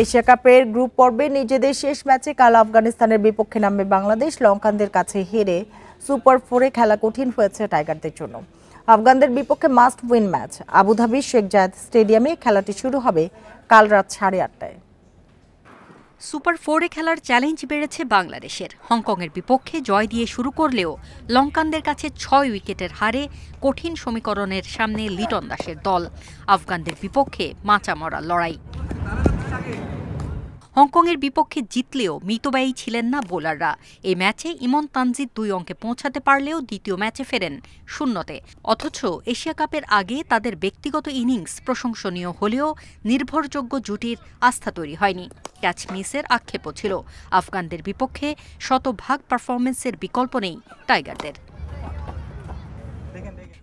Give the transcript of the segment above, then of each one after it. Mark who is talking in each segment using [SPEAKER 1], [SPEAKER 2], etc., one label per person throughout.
[SPEAKER 1] Asia কাপের group পর্বে নিজেদের শেষ ম্যাচে কাল আফগানিস্তানের বিপক্ষে নামবে বাংলাদেশ। লঙ্কানদের কাছে হেরে সুপার 4-এ খেলা কঠিন হয়েছে টাইগারদের জন্য। আফগানদের বিপক্ষে মাস্ট উইন ম্যাচ। আবুধাবির শেখ জায়েদ স্টেডিয়ামে খেলাটি শুরু হবে কাল রাত 8:30টায়।
[SPEAKER 2] সুপার 4-এ খেলার চ্যালেঞ্জ বেড়েছে বাংলাদেশের। হংকংয়ের বিপক্ষে জয় দিয়ে শুরু করলেও লঙ্কানদের কাছে 6 উইকেটের হারে কঠিন সমীকরণের সামনে লিটন দাসের দল। আফগানদের বিপক্ষে মাচামরা লড়াই। হংকংয়ের বিপক্ষে জিতলেও মিতব্যয়ী ছিলেন না বোলাররা। এই ম্যাচে ইমন তানজিদ 2 অঙ্কে পৌঁছাতে পারলেও দ্বিতীয় ম্যাচে ফেরেন শূন্যতে। অথচ এশিয়া কাপের আগে তাদের ব্যক্তিগত ইনিংস প্রশংসনীয় হলেও নির্ভরযোগ্য জুটির আস্থা তৈরি হয়নি। ক্যাচ মিসের আক্ষেপও ছিল। আফগানদের বিপক্ষে শতভাগ পারফরমেন্সের বিকল্প নেই টাইগারদের।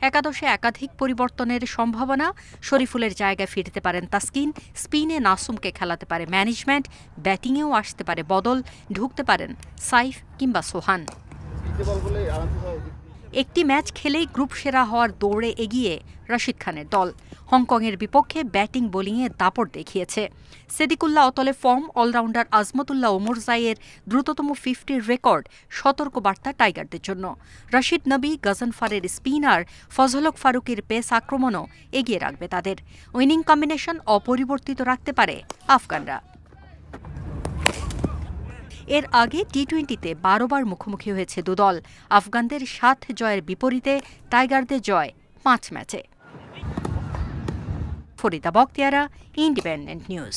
[SPEAKER 2] একাদশে একাধিক পরিবর্তনের সম্ভাবনা। শরীফুলের জায়গায় ফিরতে পারেন তাসকিন, স্পিনে নাসুমকে খেলাতে পারে ম্যানেজমেন্ট, ব্যাটিংয়েও আসতে পারে বদল, ঢুকতে পারেন সাইফ কিংবা সোহান। একটি ম্যাচ খেলেই গ্রুপ সেরা হওয়ার দৌড়ে এগিয়ে রশিদ খানের দল। হংকংয়ের বিপক্ষে ব্যাটিং বোলিংয়ে দাপট দেখিয়েছে। সেদিকুল্লাহ অতলে ফর্ম, অলরাউন্ডার আজমতুল্লাহ ওমরজাইয়ের দ্রুততম 50-র রেকর্ড সতর্কবার্তা টাইগারদের জন্য। রশিদ নবী, গজনফারের স্পিনার ফজলক ফারুকের পেস আক্রমণও এগিয়ে রাখবে তাদের। উইনিং কম্বিনেশন অপরিবর্তিত রাখতে পারে আফগানরা। এর আগে টি-20-তে 12 বার মুখোমুখি হয়েছে দুদল। আফগানদের 7 জয়ের বিপরীতে টাইগারদের জয় 5 ম্যাচে। Farida Bakhtiyara, independent news.